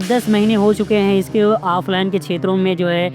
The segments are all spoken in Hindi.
10 महीने हो चुके हैं इसके ऑफलाइन के क्षेत्रों में जो है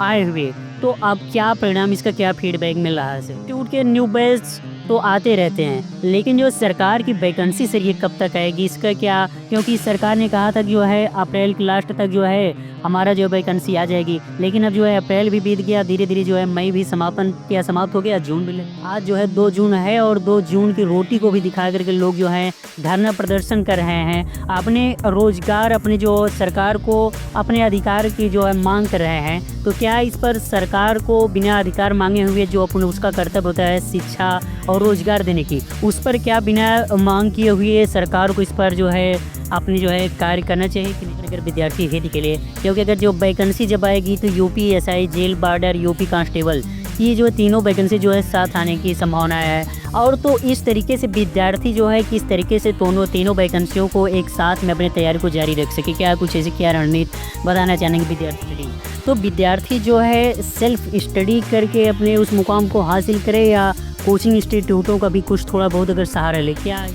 आए हुए। तो अब क्या परिणाम, इसका क्या फीडबैक मिल रहा है सर? इंस्टीट्यूट के न्यू बैच तो आते रहते हैं, लेकिन जो सरकार की वैकेंसी सर ये कब तक आएगी, इसका क्या? क्योंकि सरकार ने कहा था कि जो है अप्रैल के लास्ट तक जो है हमारा जो वैकेंसी आ जाएगी, लेकिन अब जो है अप्रैल भी बीत गया, धीरे धीरे जो है मई भी समाप्त हो गया, जून भी आज जो है 2 जून है और 2 जून की रोटी को भी दिखा करके लोग जो है धरना प्रदर्शन कर रहे हैं, अपने रोजगार, अपने जो सरकार को अपने अधिकार की जो है मांग कर रहे हैं। तो क्या इस पर सरकार को बिना अधिकार मांगे हुए जो अपने उसका कर्तव्य होता है शिक्षा और रोजगार देने की, उस पर क्या बिना मांग किए हुए सरकार को इस पर जो है अपनी जो है कार्य करना चाहिए कि नहीं? अगर विद्यार्थी हित के लिए, क्योंकि अगर जो वैकेंसी जब आएगी तो UPSI, jail warder, UP constable, ये जो तीनों वैकेंसी जो है साथ आने की संभावना है। और तो इस तरीके से विद्यार्थी जो है किस तरीके से तीनों वैकेंसियों को एक साथ में अपनी तैयारी को जारी रख सके, क्या कुछ ऐसे क्या रणनीति बताना चाहेंगे विद्यार्थी? तो विद्यार्थी जो है सेल्फ स्टडी करके अपने उस मुकाम को हासिल करे या कोचिंग इंस्टीट्यूटों का भी कुछ थोड़ा बहुत अगर सहारा ले? क्या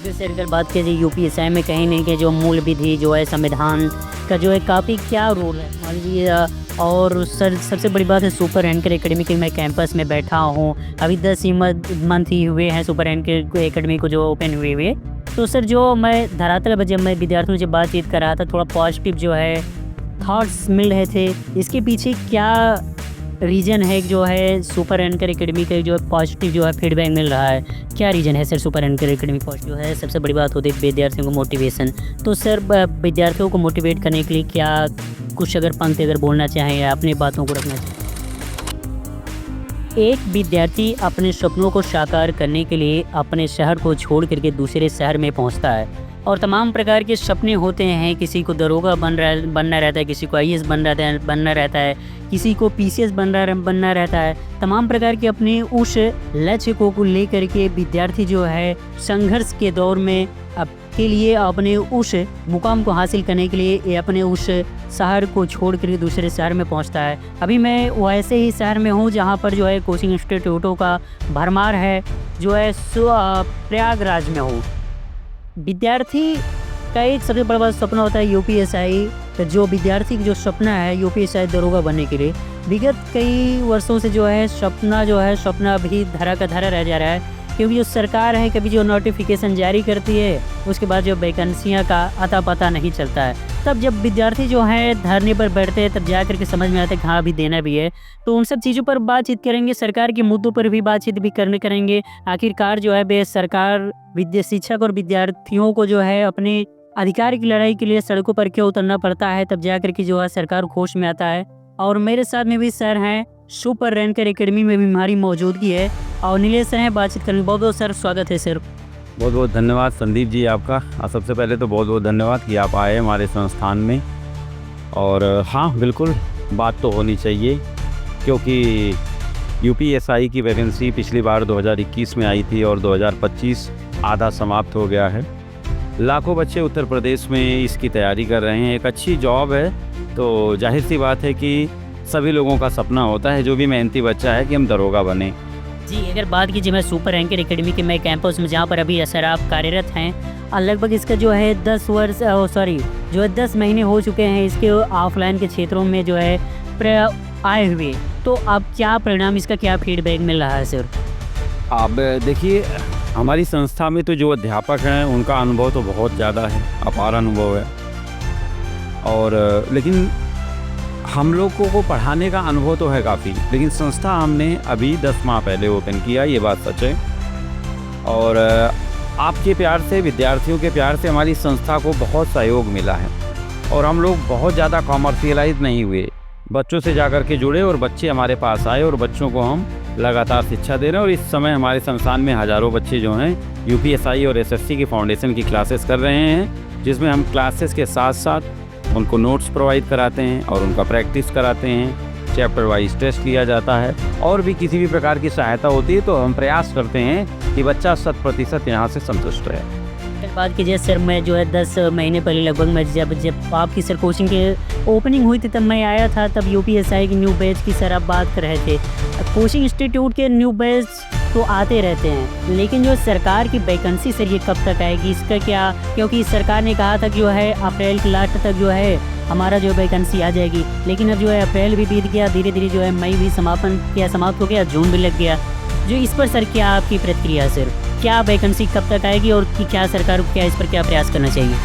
जैसे अगर बात की जाए यूपीएसआई में कहीं नहीं कि जो मूल विधि जो है संविधान का जो है काफ़ी क्या रोल है मान लीजिए। और सर सबसे बड़ी बात है सुपर एंकर एकेडमी के मैं कैंपस में बैठा हूँ, अभी 10 ही मंथ ही हुए हैं सुपर एंकर एकेडमी को जो ओपन हुए। तो सर जो मैं धरातल जब मैं विद्यार्थियों से बातचीत कर रहा था, थोड़ा पॉजिटिव जो है थॉट्स मिल रहे थे। इसके पीछे क्या रीज़न है जो है सुपर एंकर एकेडमी का जो है पॉजिटिव जो है फीडबैक मिल रहा है, क्या रीज़न है sir super anchor academy positive है? सबसे बड़ी बात होती है विद्यार्थियों को मोटिवेशन। तो सर विद्यार्थियों को मोटिवेट करने के लिए क्या कुछ अगर पंक्ति अगर बोलना चाहें या अपनी बातों को रखना चाहें? एक विद्यार्थी अपने सपनों को साकार करने के लिए अपने शहर को छोड़ करके दूसरे शहर में पहुंचता है और तमाम प्रकार के सपने होते हैं। किसी को दरोगा बनना रहता है, किसी को आईएएस बनना रहता है, किसी को पीसीएस बनना रहता है। तमाम प्रकार के अपने उस लक्ष्य को लेकर के विद्यार्थी जो है संघर्ष के दौर में के लिए अपने उस मुकाम को हासिल करने के लिए अपने उस शहर को छोड़ कर दूसरे शहर में पहुंचता है। अभी मैं वैसे ही शहर में हूं जहां पर जो है कोचिंग इंस्टीट्यूटों का भरमार है, जो है प्रयागराज में हूं। विद्यार्थी का एक सबसे बड़ा सपना होता है यूपीएसआई। तो जो विद्यार्थी की जो सपना है यूपीएसआई दरोगा बनने के लिए, विगत कई वर्षों से जो है सपना अभी धरा का धरा रह जा रहा है, क्योंकि जो सरकार है कभी जो नोटिफिकेशन जारी करती है उसके बाद जो वैकेंसियाँ का अता पता नहीं चलता है। तब जब विद्यार्थी जो है धरने पर बैठते हैं तब जा करके समझ में आता है कि हाँ अभी देना भी है। तो उन सब चीज़ों पर बातचीत करेंगे, सरकार के मुद्दों पर भी बातचीत भी करेंगे। आखिरकार जो है सरकार शिक्षक और विद्यार्थियों को जो है अपने अधिकार की लड़ाई के लिए सड़कों पर क्यों उतरना पड़ता है, तब जा करके जो है सरकार होश में आता है। और मेरे साथ में भी सर हैं, सुपर एंकर एकेडमी में भी हमारी मौजूदगी है और नीलेश सर हैं, बातचीत करेंगे। बहुत बहुत सर स्वागत है सर। बहुत बहुत धन्यवाद संदीप जी आपका। सबसे पहले तो बहुत बहुत धन्यवाद कि आप आए हमारे संस्थान में। और हाँ बिल्कुल बात तो होनी चाहिए, क्योंकि यूपीएसआई की वैकेंसी पिछली बार 2021 में आई थी और 2025 आधा समाप्त हो गया है। लाखों बच्चे उत्तर प्रदेश में इसकी तैयारी कर रहे हैं। एक अच्छी जॉब है, तो जाहिर सी बात है कि सभी लोगों का सपना होता है, जो भी मेहनती बच्चा है, कि हम दरोगा बने। जी अगर बात कीजिए मैं सुपर एंकर एकेडमी के मैं कैंपस में जहाँ पर अभी सर आप कार्यरत हैं, लगभग इसका जो है 10 महीने हो चुके हैं इसके ऑफलाइन के क्षेत्रों में जो है आए हुए। तो अब क्या परिणाम, इसका क्या फीडबैक मिल रहा है सर? अब देखिए हमारी संस्था में तो जो अध्यापक हैं उनका अनुभव तो बहुत ज़्यादा है, अपार अनुभव है। और लेकिन हम लोगों को पढ़ाने का अनुभव तो है काफ़ी, लेकिन संस्था हमने अभी 10 माह पहले ओपन किया, ये बात सच है। और आपके प्यार से, विद्यार्थियों के प्यार से हमारी संस्था को बहुत सहयोग मिला है और हम लोग बहुत ज़्यादा कॉमर्शियलाइज नहीं हुए। बच्चों से जाकर के जुड़े और बच्चे हमारे पास आए और बच्चों को हम लगातार शिक्षा दे रहे हैं। और इस समय हमारे संस्थान में हज़ारों बच्चे जो हैं यूपीएसआई और एसएससी की फाउंडेशन की क्लासेस कर रहे हैं, जिसमें हम क्लासेस के साथ साथ उनको नोट्स प्रोवाइड कराते हैं और उनका प्रैक्टिस कराते हैं। चैप्टर वाइज टेस्ट लिया जाता है और भी किसी भी प्रकार की सहायता होती है तो हम प्रयास करते हैं कि बच्चा 100% यहाँ से संतुष्ट रहे। बात कीजिए सर, मैं जो है 10 महीने पहले लगभग मैं जब आपकी सर कोचिंग के ओपनिंग हुई थी तब मैं आया था, तब यूपीएसआई की न्यू बैच की सर आप बात कर रहे थे। कोचिंग इंस्टीट्यूट के न्यू बैच तो आते रहते हैं, लेकिन जो सरकार की वैकेंसी सर ये कब तक आएगी, इसका क्या, क्योंकि सरकार ने कहा था कि जो है अप्रैल के लास्ट तक जो है हमारा जो वैकेंसी आ जाएगी, लेकिन अब जो है अप्रैल भी बीत गया, धीरे धीरे जो है मई भी समाप्त हो गया, जून भी लग गया। जो इस पर सर क्या आपकी प्रतिक्रिया है सर, क्या वैकेंसी कब तक आएगी और क्या सरकार को क्या इस पर क्या प्रयास करना चाहिए?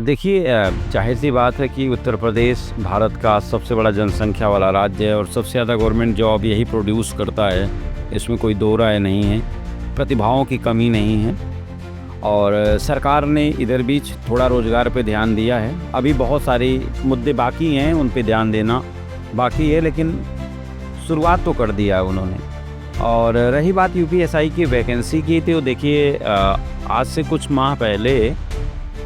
देखिए, जाहिर सी बात है कि उत्तर प्रदेश भारत का सबसे बड़ा जनसंख्या वाला राज्य है और सबसे ज़्यादा गवर्नमेंट जॉब यही प्रोड्यूस करता है, इसमें कोई दो राय नहीं है। प्रतिभाओं की कमी नहीं है और सरकार ने इधर बीच थोड़ा रोज़गार पे ध्यान दिया है। अभी बहुत सारे मुद्दे बाकी हैं, उन पे ध्यान देना बाकी है, लेकिन शुरुआत तो कर दिया है उन्होंने। और रही बात यूपीएससी की वैकेंसी की, तो देखिए आज से कुछ माह पहले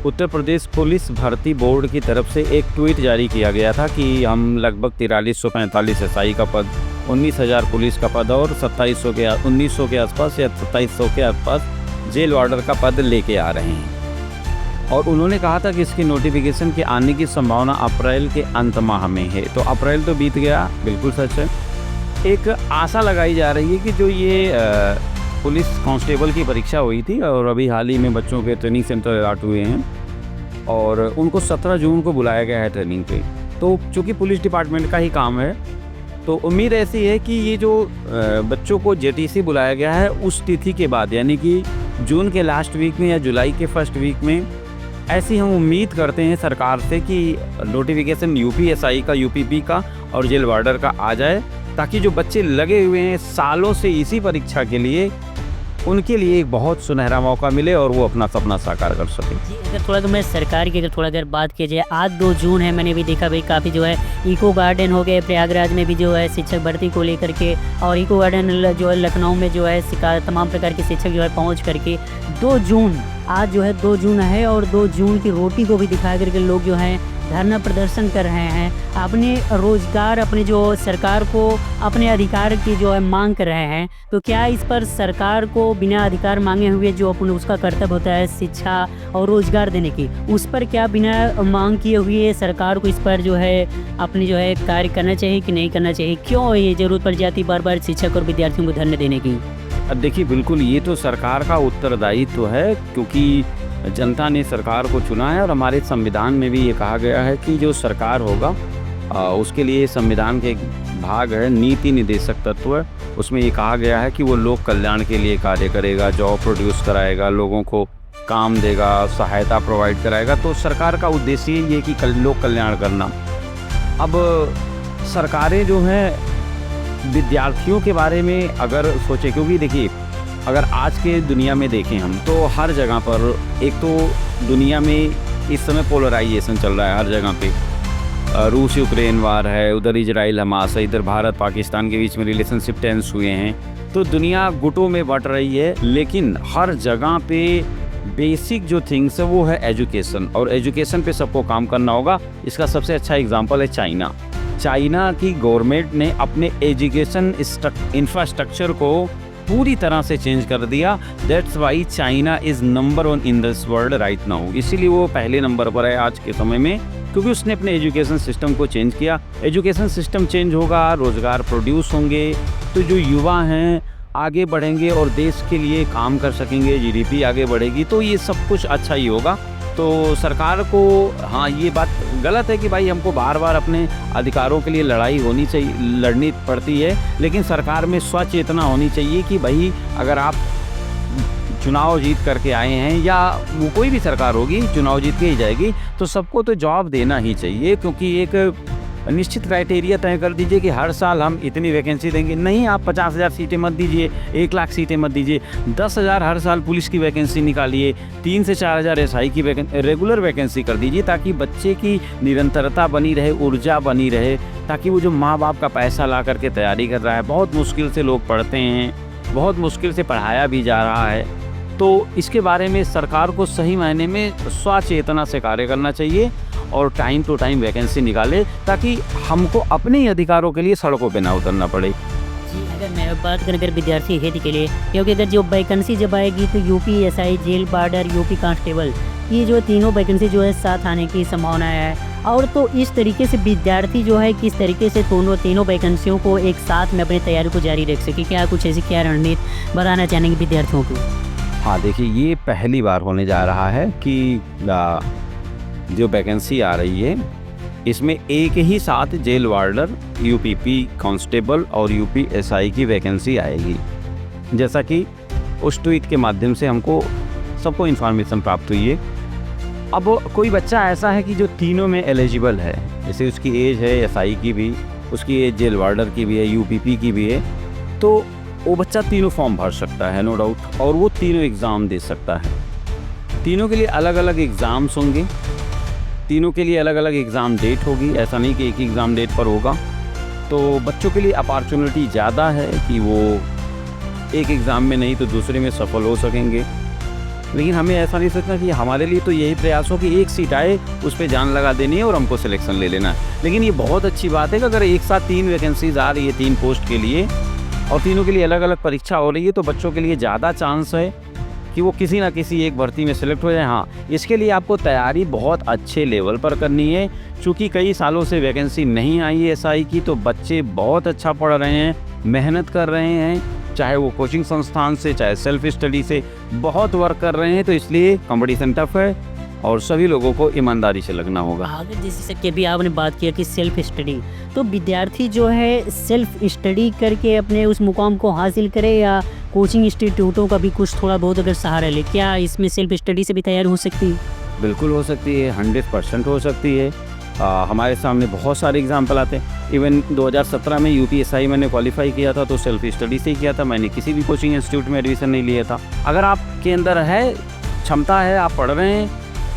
उत्तर प्रदेश पुलिस भर्ती बोर्ड की तरफ से एक ट्वीट जारी किया गया था कि हम लगभग 4345 एसआई का पद, 19,000 पुलिस का पद और 1900 के आसपास या 2700 के आसपास जेल वार्डर का पद लेके आ रहे हैं। और उन्होंने कहा था कि इसकी नोटिफिकेशन के आने की संभावना अप्रैल के अंत माह में है। तो अप्रैल तो बीत गया, बिल्कुल सच है। एक आशा लगाई जा रही है कि जो ये पुलिस कांस्टेबल की परीक्षा हुई थी और अभी हाल ही में बच्चों के ट्रेनिंग सेंटर अलॉट हुए हैं और उनको 17 जून को बुलाया गया है ट्रेनिंग पे। तो चूँकि पुलिस डिपार्टमेंट का ही काम है, तो उम्मीद ऐसी है कि ये जो बच्चों को जेटीसी बुलाया गया है उस तिथि के बाद, यानी कि जून के लास्ट वीक में या जुलाई के फर्स्ट वीक में, ऐसी हम उम्मीद करते हैं सरकार से कि नोटिफिकेशन यूपीएससी का, यूपीपी का और जेल वार्डर का आ जाए, ताकि जो बच्चे लगे हुए हैं सालों से इसी परीक्षा के लिए, उनके लिए एक बहुत सुनहरा मौका मिले और वो अपना सपना साकार कर सके। जी, अगर थोड़ा तो मैं सरकार की थोड़ा अगर बात की जाए, आज 2 जून है, मैंने भी देखा भाई काफ़ी जो है इको गार्डन हो गए प्रयागराज में भी जो है शिक्षक भर्ती को लेकर के, और इको गार्डन जो है लखनऊ में जो है तमाम प्रकार के शिक्षक जो है पहुँच करके 2 जून, आज जो है 2 जून है और 2 जून की रोटी को भी दिखा करके लोग जो हैं धरना प्रदर्शन कर रहे हैं, अपने रोजगार, अपने जो सरकार को अपने अधिकार की जो है मांग कर रहे हैं। तो क्या इस पर सरकार को बिना अधिकार मांगे हुए जो अपन उसका कर्तव्य होता है शिक्षा और रोजगार देने की, उस पर क्या बिना मांग किए हुए सरकार को इस पर जो है अपनी जो है कार्य करना चाहिए कि नहीं करना चाहिए? क्यों ये जरूरत पड़ जाती बार बार शिक्षक और विद्यार्थियों को धरने देने की? अब देखिए, बिल्कुल ये तो सरकार का उत्तरदायित्व है, क्योंकि जनता ने सरकार को चुना है और हमारे संविधान में भी ये कहा गया है कि जो सरकार होगा उसके लिए संविधान के एक भाग है नीति निर्देशक तत्व, उसमें ये कहा गया है कि वो लोक कल्याण के लिए कार्य करेगा, जॉब प्रोड्यूस कराएगा, लोगों को काम देगा, सहायता प्रोवाइड कराएगा। तो सरकार का उद्देश्य ये कि लोक कल्याण करना। अब सरकारें जो हैं विद्यार्थियों के बारे में अगर सोचें, क्योंकि देखिए अगर आज के दुनिया में देखें हम, तो हर जगह पर एक तो दुनिया में इस समय पोलराइजेशन चल रहा है हर जगह पे। रूस यूक्रेन वार है, उधर इजराइल हमास है, इधर भारत पाकिस्तान के बीच में रिलेशनशिप टेंस हुए हैं। तो दुनिया गुटों में बट रही है, लेकिन हर जगह पे बेसिक जो थिंग्स है वो है एजुकेशन, और एजुकेशन पे सबको काम करना होगा। इसका सबसे अच्छा एग्जाम्पल है चाइना। चाइना की गवर्नमेंट ने अपने एजुकेशन इंफ्रास्ट्रक्चर को पूरी तरह से चेंज कर दिया। That's why China is number 1 in this world right now. इसीलिए वो पहले नंबर पर है आज के समय में, क्योंकि उसने अपने एजुकेशन सिस्टम को चेंज किया। एजुकेशन सिस्टम चेंज होगा, रोज़गार प्रोड्यूस होंगे, तो जो युवा हैं आगे बढ़ेंगे और देश के लिए काम कर सकेंगे, जीडीपी आगे बढ़ेगी, तो ये सब कुछ अच्छा ही होगा। तो सरकार को, हाँ ये बात गलत है कि भाई हमको बार बार अपने अधिकारों के लिए लड़नी पड़ती है, लेकिन सरकार में स्वचेतना होनी चाहिए कि भाई अगर आप चुनाव जीत करके आए हैं, या वो कोई भी सरकार होगी चुनाव जीत के ही जाएगी, तो सबको तो जॉब देना ही चाहिए। क्योंकि एक निश्चित क्राइटेरिया तय कर दीजिए कि हर साल हम इतनी वैकेंसी देंगे। नहीं, आप 50,000 सीटें मत दीजिए, 1 लाख सीटें मत दीजिए, 10,000 हर साल पुलिस की वैकेंसी निकालिए, 3 से 4,000 एसआई की रेगुलर वैकेंसी कर दीजिए, ताकि बच्चे की निरंतरता बनी रहे, ऊर्जा बनी रहे, ताकि वो जो माँ बाप का पैसा ला करके तैयारी कर रहा है, बहुत मुश्किल से लोग पढ़ते हैं, बहुत मुश्किल से पढ़ाया भी जा रहा है, तो इसके बारे में सरकार को सही मायने में स्वचेतना से कार्य करना चाहिए और टाइम टू टाइम वैकेंसी निकाले, ताकि हमको अपने ही अधिकारों के लिए सड़कों पे ना उतरना पड़े। जी, अगर मैं बात करें अगर विद्यार्थी हित के लिए, क्योंकि अगर जो वैकेंसी जब आएगी तो UPSC, jail warder, UP constable, ये जो तीनों वैकेंसी जो है साथ आने की संभावना है। और तो इस तरीके से विद्यार्थी जो है किस तरीके से तीनों वैकेंसियों को एक साथ में अपनी तैयारी को जारी रख सके, क्या कुछ ऐसी क्या रणनीति बताना चाहेंगे विद्यार्थियों को? हाँ देखिए, ये पहली बार होने जा रहा है कि जो वैकेंसी आ रही है इसमें एक ही साथ जेल वार्डर, यूपीपी कांस्टेबल और यूपीएसआई की वैकेंसी आएगी। जैसा कि उस ट्वीट के माध्यम से हमको सबको इन्फॉर्मेशन प्राप्त हुई है। अब कोई बच्चा ऐसा है कि जो तीनों में एलिजिबल है, जैसे उसकी एज है एसआई की भी, उसकी एज जेल वार्डर की भी है, यूपीपी की भी है, तो वो बच्चा तीनों फॉर्म भर सकता है, नो डाउट, और वो तीनों एग्ज़ाम दे सकता है। तीनों के लिए अलग अलग एग्ज़ाम्स होंगे, तीनों के लिए अलग अलग एग्ज़ाम डेट होगी, ऐसा नहीं कि एक ही एग्ज़ाम डेट पर होगा। तो बच्चों के लिए अपॉर्चुनिटी ज़्यादा है कि वो एक एग्ज़ाम में नहीं तो दूसरे में सफल हो सकेंगे। लेकिन हमें ऐसा नहीं सोचना कि हमारे लिए तो यही प्रयास हो कि एक सीट आए उस पर जान लगा देनी है और हमको सिलेक्शन ले लेना है। लेकिन ये बहुत अच्छी बात है कि अगर एक साथ 3 वैकेंसीज आ रही है 3 पोस्ट के लिए और तीनों के लिए अलग अलग परीक्षा हो रही है, तो बच्चों के लिए ज़्यादा चांस है कि वो किसी ना किसी एक भर्ती में सिलेक्ट हो जाए। हाँ, इसके लिए आपको तैयारी बहुत अच्छे लेवल पर करनी है, क्योंकि कई सालों से वैकेंसी नहीं आई है एसआई की, तो बच्चे बहुत अच्छा पढ़ रहे हैं, मेहनत कर रहे हैं, चाहे वो कोचिंग संस्थान से चाहे सेल्फ स्टडी से बहुत वर्क कर रहे हैं। तो इसलिए कंपटीशन टफ है और सभी लोगों को ईमानदारी से लगना होगा। अगर जैसे कि अभी आपने बात किया कि सेल्फ स्टडी, तो विद्यार्थी जो है सेल्फ स्टडी करके अपने उस मुकाम को हासिल करे या कोचिंग इंस्टीट्यूटों का भी कुछ थोड़ा बहुत अगर सहारा ले, क्या इसमें सेल्फ स्टडी से भी तैयार हो सकती है? बिल्कुल हो सकती है, 100% हो सकती है। हमारे सामने बहुत सारे एग्जाम्पल आते हैं। इवन 2017 में यूपीएसआई मैंने क्वालिफाई किया था तो सेल्फ स्टडी से ही किया था, मैंने किसी भी कोचिंग इंस्टीट्यूट में एडमिशन नहीं लिया था। अगर आपके अंदर है क्षमता है, आप पढ़ रहे हैं,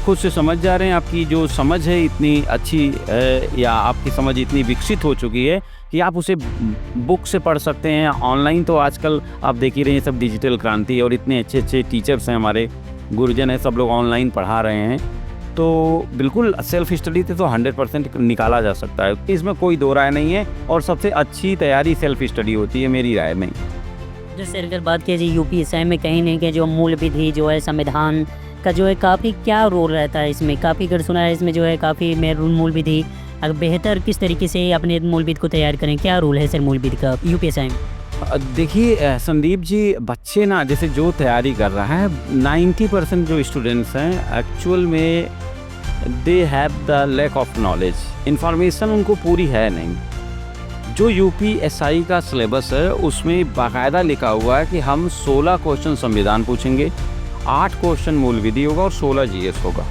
खुद से समझ जा रहे हैं, आपकी जो समझ है इतनी अच्छी है या आपकी समझ इतनी विकसित हो चुकी है कि आप उसे बुक से पढ़ सकते हैं। ऑनलाइन तो आजकल आप देख ही रहे हैं, सब डिजिटल क्रांति है और इतने अच्छे अच्छे टीचर्स हैं, हमारे गुरुजन हैं, सब लोग ऑनलाइन पढ़ा रहे हैं। तो बिल्कुल सेल्फ स्टडी से तो 100% निकाला जा सकता है, इसमें कोई दो राय नहीं है। और सबसे अच्छी तैयारी सेल्फ स्टडी होती है मेरी राय में। जैसे अगर बात किया जाए यूपीएसआई में कहीं नहीं कि जो मूल विधि जो है संविधान का जो है काफ़ी क्या रोल रहता है इसमें, काफ़ी अगर सुना है इसमें जो है काफ़ी मूल विधि अगर बेहतर किस तरीके से अपने मूल विधि को तैयार करें, क्या रोल है सर मूल विधि का यूपीएसआई में? देखिए संदीप जी, बच्चे ना जैसे जो तैयारी कर रहा है 90% जो स्टूडेंट्स हैं एक्चुअल में they have the lack of knowledge, information उनको पूरी है नहीं। जो यूपीएसआई का सिलेबस है उसमें बाकायदा लिखा हुआ है कि हम 16 क्वेश्चन संविधान पूछेंगे, 8 क्वेश्चन मूल विधि होगा और 16 जीएस होगा।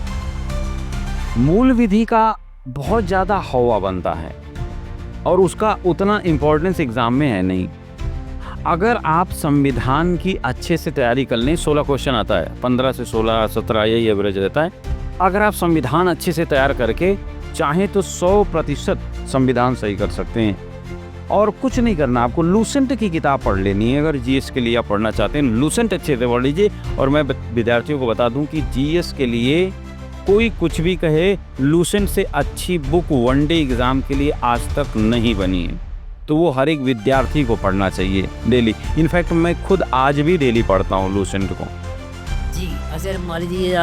मूल विधि का बहुत ज़्यादा हवा बनता है और उसका उतना इम्पोर्टेंस एग्ज़ाम में है नहीं। अगर आप संविधान की अच्छे से तैयारी कर लें, 16 क्वेश्चन आता है, 15 से 16 17 यही एवरेज रहता है। अगर आप संविधान अच्छे से तैयार करके चाहें तो 100% संविधान सही कर सकते हैं। और कुछ नहीं करना, आपको लूसेंट की किताब पढ़ लेनी है। अगर जीएस के लिए आप पढ़ना चाहते हैं, लूसेंट अच्छे से पढ़ लीजिए। और मैं विद्यार्थियों को बता दूं कि जीएस के लिए कोई कुछ भी कहे, लूसेंट से अच्छी बुक वनडे एग्ज़ाम के लिए आज तक नहीं बनी है। तो वो हर एक विद्यार्थी को पढ़ना चाहिए डेली। इनफैक्ट मैं खुद आज भी डेली पढ़ता हूँ लूसेंट को। जी अगर मान लीजिए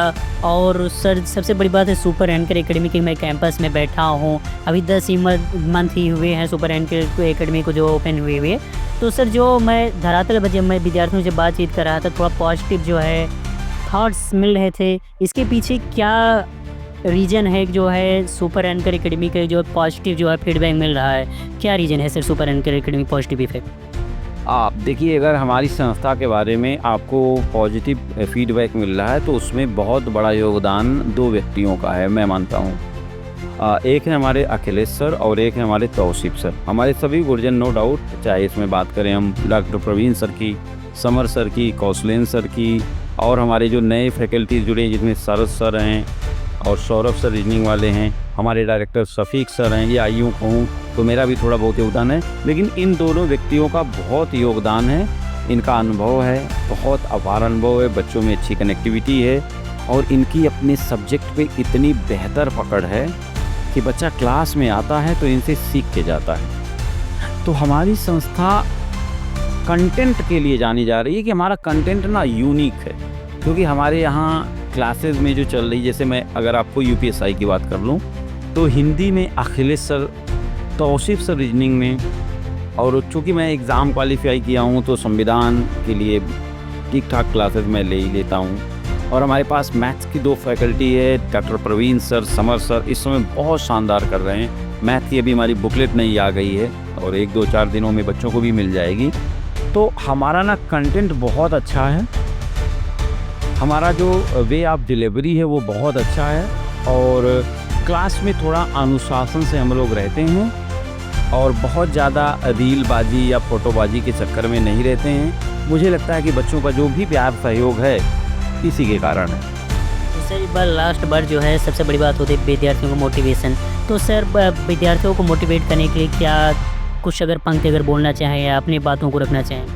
और सर सबसे बड़ी बात है सुपर एंकर एकेडमी की मैं कैंपस में बैठा हूँ, अभी 10 ही मंथ ही हुए हैं सुपर एंकर एकेडमी को जो ओपन हुए। तो सर जो मैं धरातल बजे मैं विद्यार्थियों से बातचीत कर रहा था, थोड़ा पॉजिटिव जो है थॉट्स मिल रहे थे। इसके पीछे क्या रीज़न है जो है सुपर एंकर एकेडमी के जो पॉजिटिव जो है फीडबैक मिल रहा है, क्या रीज़न है sir super anchor academy positive effect? आप देखिए, अगर हमारी संस्था के बारे में आपको पॉजिटिव फीडबैक मिल रहा है तो उसमें बहुत बड़ा योगदान 2 व्यक्तियों का है, मैं मानता हूँ। एक है हमारे अखिलेश सर और एक है हमारे तौसीफ सर। हमारे सभी गुरुजन नो डाउट, चाहे इसमें बात करें हम डॉक्टर प्रवीण सर की, समर सर की, कौशलेन सर की, और हमारे जो नए फैकल्टीज जुड़े हैं जिसमें सरद सर हैं और सौरभ सर रीजनिंग वाले हैं, हमारे डायरेक्टर शफीक सर हैं, या यूँ कहूँ तो मेरा भी थोड़ा बहुत योगदान है। लेकिन इन दोनों व्यक्तियों का बहुत योगदान है, इनका अनुभव है, बहुत अपार अनुभव है, बच्चों में अच्छी कनेक्टिविटी है और इनकी अपने सब्जेक्ट पे इतनी बेहतर पकड़ है कि बच्चा क्लास में आता है तो इनसे सीख के जाता है। तो हमारी संस्था कंटेंट के लिए जानी जा रही है कि हमारा कंटेंट ना यूनिक है, क्योंकि हमारे यहाँ क्लासेस में जो चल रही, जैसे मैं अगर आपको यूपीएसआई की बात कर लूँ तो हिंदी में Akhilesh sir, Tausif sir reasoning में, और चूँकि मैं एग्ज़ाम क्वालिफाई किया हूँ तो संविधान के लिए ठीक ठाक क्लासेस मैं ले ही लेता हूँ। और हमारे पास मैथ्स की 2 फैकल्टी है, doctor Praveen sir, Samar sir, इस समय बहुत शानदार कर रहे हैं। मैथ की अभी हमारी बुकलेट नहीं आ गई है और 1-2-4 दिनों में बच्चों को भी मिल जाएगी। तो हमारा ना कंटेंट बहुत अच्छा है, हमारा जो वे ऑफ डिलीवरी है वो बहुत अच्छा है, और क्लास में थोड़ा अनुशासन से हम लोग रहते हैं और बहुत ज़्यादा रीलबाजी या फ़ोटोबाजी के चक्कर में नहीं रहते हैं। मुझे लगता है कि बच्चों का जो भी प्यार सहयोग है इसी के कारण है। तो सर एक बार लास्ट बार जो है सबसे बड़ी बात होती है विद्यार्थियों को मोटिवेशन। तो सर विद्यार्थियों को मोटिवेट करने के लिए क्या कुछ अगर पंक्ति अगर बोलना चाहें या अपनी बातों को रखना चाहें?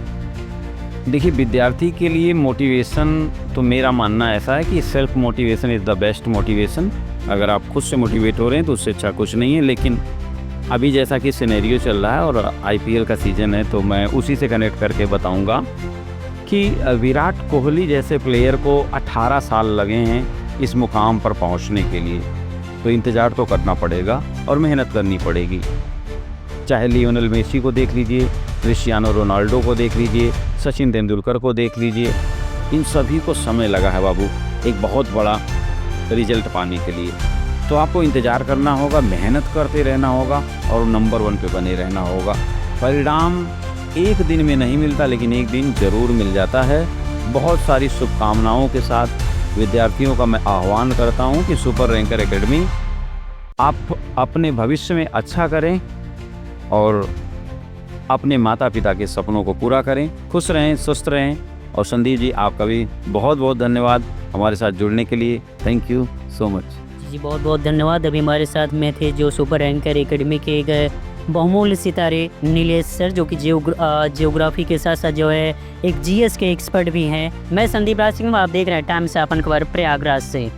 देखिए, विद्यार्थी के लिए मोटिवेशन तो मेरा मानना ऐसा है कि self motivation is the best motivation. अगर आप खुद से मोटिवेट हो रहे हैं तो उससे अच्छा कुछ नहीं है। लेकिन अभी जैसा कि सिनेरियो चल रहा है और आईपीएल का सीज़न है तो मैं उसी से कनेक्ट करके बताऊंगा कि विराट कोहली जैसे प्लेयर को 18 साल लगे हैं इस मुकाम पर पहुंचने के लिए, तो इंतज़ार तो करना पड़ेगा और मेहनत करनी पड़ेगी। चाहे लियोनेल मेसी को देख लीजिए, क्रिस्टियानो रोनाल्डो को देख लीजिए, सचिन तेंदुलकर को देख लीजिए, इन सभी को समय लगा है बाबू एक बहुत बड़ा रिजल्ट पाने के लिए। तो आपको इंतज़ार करना होगा, मेहनत करते रहना होगा और नंबर 1 पे बने रहना होगा। परिणाम एक दिन में नहीं मिलता, लेकिन एक दिन ज़रूर मिल जाता है। बहुत सारी शुभकामनाओं के साथ विद्यार्थियों का मैं आह्वान करता हूं कि सुपर रैंकर एकेडमी आप अपने भविष्य में अच्छा करें और अपने माता पिता के सपनों को पूरा करें। खुश रहें, स्वस्थ रहें। और संदीप जी, आपका भी बहुत बहुत धन्यवाद हमारे साथ जुड़ने के लिए। Thank you so much. जी बहुत बहुत धन्यवाद। अभी हमारे साथ में थे जो सुपर रैंकर एकेडमी के एक बहुमूल्य सितारे नीलेश सर, जो कि जियोग्राफी के साथ साथ जो है एक जीएस के एक्सपर्ट भी हैं। मैं संदीप राज सिंह, आप देख रहे हैं टाइम्स अपन खबर प्रयागराज से।